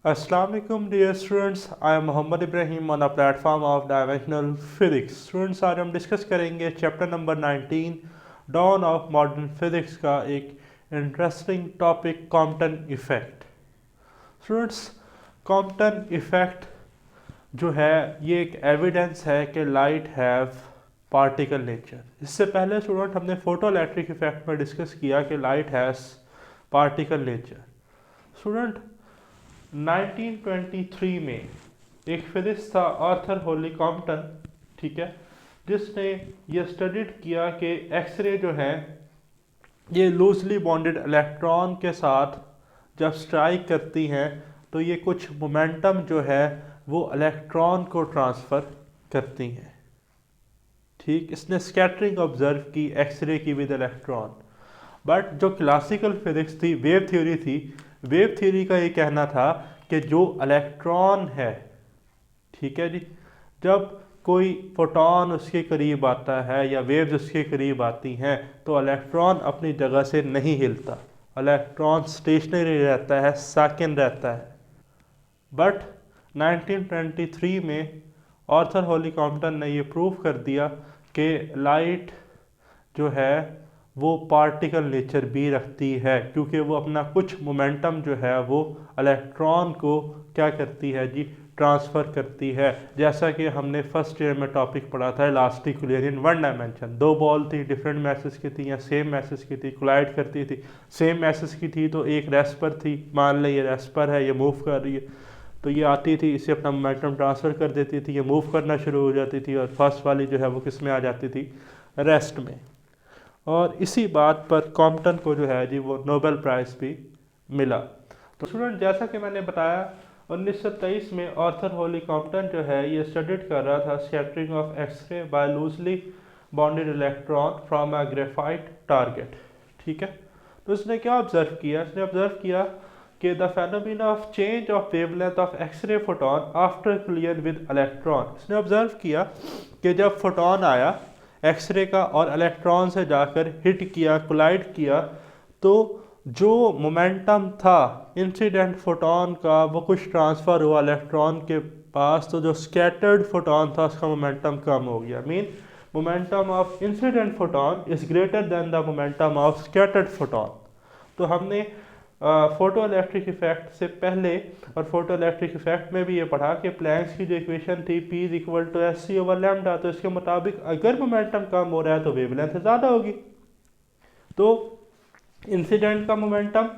Assalamu alaikum dear students, I am Mohammad Ibrahim on a platform of Dimensional Physics. Students, आज हम discuss करेंगे chapter number 19 dawn of modern physics का एक interesting topic Compton effect. Students, Compton effect जो है ये एक evidence है कि लाइट हैव पार्टिकल नेचर। इससे पहले स्टूडेंट हमने फोटो इलेक्ट्रिक इफेक्ट में डिस्कस किया कि light has particle nature. Student, 1923 में एक फिजिस्ट था आर्थर होली कॉम्पटन, ठीक है, जिसने ये स्टडीड किया कि एक्सरे जो है ये लूजली बॉन्डेड इलेक्ट्रॉन के साथ जब स्ट्राइक करती हैं तो ये कुछ मोमेंटम जो है वो इलेक्ट्रॉन को ट्रांसफ़र करती हैं। ठीक, इसने स्कैटरिंग ऑब्जर्व की एक्सरे की विद इलेक्ट्रॉन। बट जो क्लासिकल फिजिक्स थी, वेव थ्योरी थी, वेव थ्योरी का ये कहना था कि जो इलेक्ट्रॉन है, ठीक है जी, जब कोई फोटॉन उसके करीब आता है या वेव्स उसके करीब आती हैं तो इलेक्ट्रॉन अपनी जगह से नहीं हिलता, इलेक्ट्रॉन स्टेशनरी रहता है, साकिन रहता है। बट 1923 में आर्थर होली कॉम्पटन ने ये प्रूव कर दिया कि लाइट जो है वो पार्टिकल नेचर भी रखती है, क्योंकि वो अपना कुछ मोमेंटम जो है वो इलेक्ट्रॉन को क्या करती है जी, ट्रांसफ़र करती है। जैसा कि हमने फर्स्ट ईयर में टॉपिक पढ़ा था elastic equilibrium in one dimension. दो बॉल थी, डिफरेंट मैसेज की थी या सेम मैसेज की थी, कोलाइड करती थी। सेम मैसेज की थी तो एक रेस्ट पर थी, मान लें ये रेस्ट पर है, ये मूव कर रही है, तो ये आती थी, इसे अपना मोमेंटम ट्रांसफ़र कर देती थी, ये मूव करना शुरू हो जाती थी, और फर्स्ट वाली जो है वो किस में आ जाती थी, रेस्ट में। और इसी बात पर कॉम्पटन को जो है जी वो नोबेल प्राइज़ भी मिला। तो स्टूडेंट, जैसा कि मैंने बताया 1923 में आर्थर होली कॉम्पटन जो है ये स्टडीड कर रहा था scattering of X ray by loosely bonded electron from a graphite target, ठीक है। तो उसने क्या ऑब्जर्व किया, इसने ऑब्जर्व किया कि the phenomena of change of wavelength of x ray photon after collision with electron. इसने ऑब्जर्व किया कि जब फोटोन आया एक्सरे का और इलेक्ट्रॉन से जाकर हिट किया, कोलाइड किया, तो जो मोमेंटम था इंसिडेंट फोटोन का वो कुछ ट्रांसफ़र हुआ इलेक्ट्रॉन के पास, तो जो स्कैटर्ड फोटोन था उसका मोमेंटम कम हो गया। Mean momentum of incident photon is greater than the momentum of scattered photon. तो हमने फोटो इलेक्ट्रिक इफेक्ट से पहले और फोटो इलेक्ट्रिक इफेक्ट में भी ये पढ़ा कि प्लैंक्स की जो इक्वेशन थी P is equal to SC over lambda, तो इसके मुताबिक अगर मोमेंटम कम हो रहा है तो वेवलेंथ ज़्यादा होगी। तो इंसिडेंट का मोमेंटम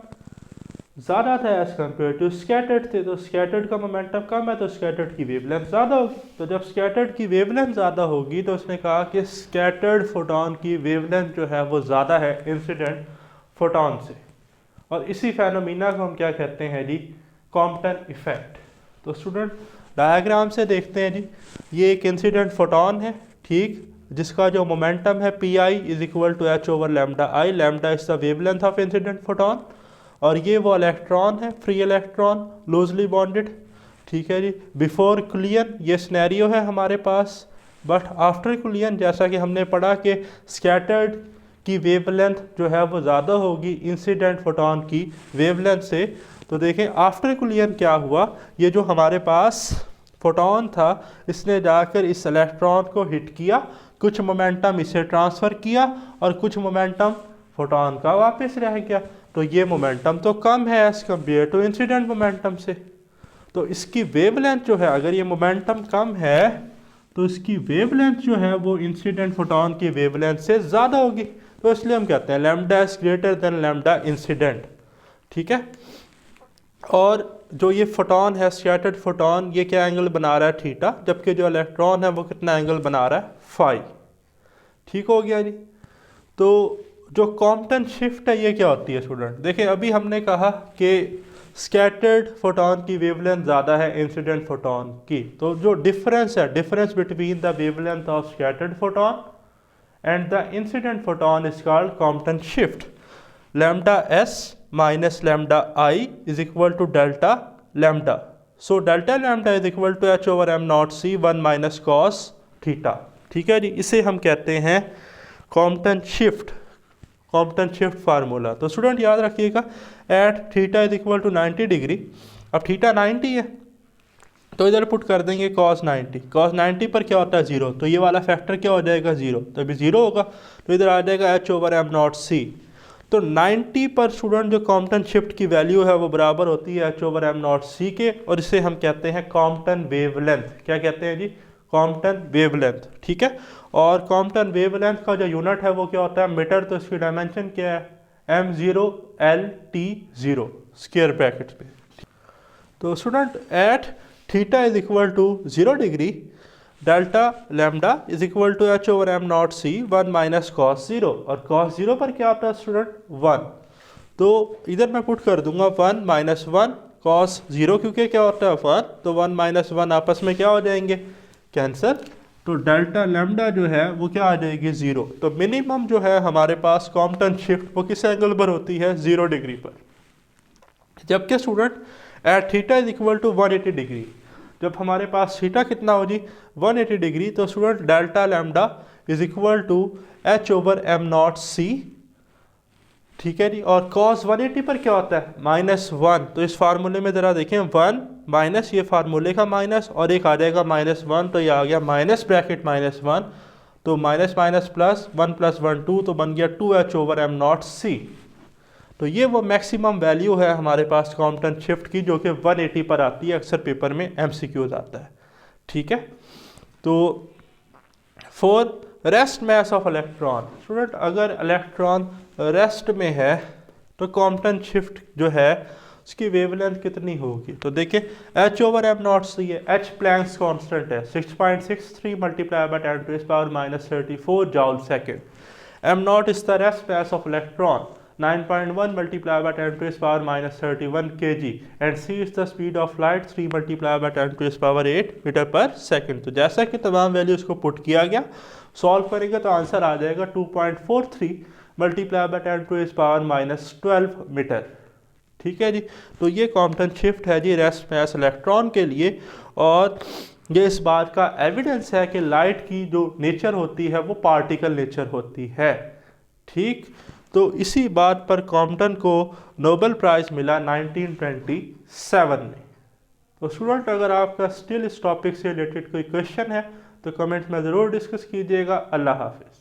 ज़्यादा था एज कम्पेयर टू स्कैटर्ड थे, तो स्कैटर्ड का मोमेंटम कम है तो स्कैटर्ड की वेवलेंथ ज़्यादा होगी। तो जब स्कैटर्ड की वेवलेंथ ज़्यादा होगी तो उसने कहा कि स्कैटर्ड फोटोन की वेवलेंथ जो है वो ज़्यादा है इंसिडेंट फोटोन से, और इसी फेनोमेना को हम क्या कहते हैं जी, कॉम्पटन इफेक्ट। तो स्टूडेंट, डायग्राम से देखते हैं जी, ये एक इंसिडेंट फोटोन है, ठीक, जिसका जो मोमेंटम है p i is equal to h over lambda i. Lambda is the wavelength of incident photon, और ये वो इलेक्ट्रॉन है, फ्री इलेक्ट्रॉन, लूजली बॉन्डेड, ठीक है जी। बिफोर कोलिजन ये सिनेरियो है हमारे पास, बट आफ्टर कोलिजन जैसा कि हमने पढ़ा कि स्कैटर्ड की वेवलेंथ जो है वो ज़्यादा होगी इंसिडेंट फोटोन की वेवलेंथ से। तो देखें आफ्टर कोलिजन क्या हुआ, ये जो हमारे पास फोटोन था इसने जाकर इस इलेक्ट्रॉन को हिट किया, कुछ मोमेंटम इसे ट्रांसफ़र किया और कुछ मोमेंटम फोटोन का वापस रह गया। तो ये मोमेंटम तो कम है as compare to incident momentum से, तो इसकी वेवलेंथ जो है, अगर ये मोमेंटम कम है तो इसकी वेवलेंथ जो है वो इंसिडेंट फोटोन की वेवलेंथ से ज़्यादा होगी। तो इसलिए हम कहते हैं lambda is greater than lambda incident, ठीक है। और जो ये फोटोन है स्कैटर्ड फोटोन, ये क्या एंगल बना रहा है, थीटा, जबकि जो इलेक्ट्रॉन है वो कितना एंगल बना रहा है, फाई। ठीक हो गया जी। तो जो कॉम्पटन शिफ्ट है ये क्या होती है स्टूडेंट, देखिए अभी हमने कहा कि स्कैटर्ड फोटोन की वेवलेंथ ज़्यादा है इंसिडेंट फोटोन की, तो जो डिफरेंस है, difference between the wavelength of scattered photon and the incident photon is called Compton shift. Lambda s minus lambda I is equal to delta lambda. So delta lambda is equal to h over m naught c 1 minus cos theta. ठीक है जी, इसे हम कहते हैं Compton shift, Compton shift फार्मूला। तो student याद रखिएगा, at theta is equal to 90 degree अब थीटा 90 है तो इधर पुट कर देंगे cos 90। cos 90 पर क्या होता है 0, तो ये वाला फैक्टर क्या हो जाएगा 0, तो अभी 0 होगा तो इधर आ जाएगा h/m0c। तो 90 पर स्टूडेंट जो कॉम्पटन शिफ्ट की वैल्यू है वो बराबर होती है h/m0c के, और इसे हम कहते हैं कॉम्पटन वेवलेंथ। क्या कहते हैं जी? Compton wavelength. ठीक है, और कॉम्पटन वेवलेंथ का जो यूनिट है वो क्या होता है मीटर, तो इसकी डायमेंशन क्या है m0L/t0 स्क्वायर ब्रैकेट पे। तो student at theta is equal to 0 degree delta lambda is equal to h/m0c 1 minus cos 0, और cos 0 पर क्या आता है स्टूडेंट 1, तो इधर मैं पुट कर दूंगा 1 माइनस 1 cos 0, क्योंकि क्या होता है 1, तो 1 माइनस 1 आपस में क्या हो जाएंगे कैंसर, तो डेल्टा लैम्डा जो है वो क्या आ जाएगी 0। तो मिनिमम जो है हमारे पास कॉम्पटन शिफ्ट वो किस एंगल पर होती है 0 डिग्री पर, जबकि student at theta is equal to 180 degree, जब हमारे पास थीटा कितना हो जी 180 डिग्री, तो student delta lambda is equal to h/m0c। ठीक है जी, और cos 180 पर क्या होता है -1, तो इस फार्मूले में ज़रा देखें 1 माइनस ये फार्मूले का माइनस और एक आ जाएगा -1, तो ये आ गया माइनस ब्रैकेट -1, तो माइनस माइनस प्लस 1 + 1 2, तो बन गया 2h/m0c। तो ये वो मैक्सिमम वैल्यू है हमारे पास कॉम्पटन शिफ्ट की जो कि 180 पर आती है, अक्सर पेपर में MCQs आता है। ठीक है, तो for rest mass of electron, student अगर इलेक्ट्रॉन रेस्ट में है तो कॉम्पटन शिफ्ट जो है उसकी वेवलेंथ कितनी होगी, तो देखिए h/m0c है, h प्लैंक्स कांस्टेंट है 6.63 multiply by 10⁻34 जॉल second. m0 is the rest mass of electron 9.1 multiplied by 10⁻31 kg, and c is the speed of light 3 multiplied by 10⁸8 metre पर सेकंड। तो जैसा कि तमाम वैल्यूज़ को पुट किया गया, सॉल्व करेंगे तो आंसर आ जाएगा 2.43 multiplied by 10⁻12 मीटर। ठीक है जी, तो ये कॉम्पटन शिफ्ट है जी रेस्ट मैस इलेक्ट्रॉन के लिए, और ये इस बात का एविडेंस है कि लाइट की जो नेचर होती है वो पार्टिकल नेचर होती है। ठीक, तो इसी बात पर कॉम्पटन को नोबेल प्राइज़ मिला 1927 में। तो स्टूडेंट अगर आपका स्टिल इस टॉपिक से रिलेटेड कोई क्वेश्चन है तो कमेंट्स में ज़रूर डिस्कस कीजिएगा। अल्लाह हाफिज़।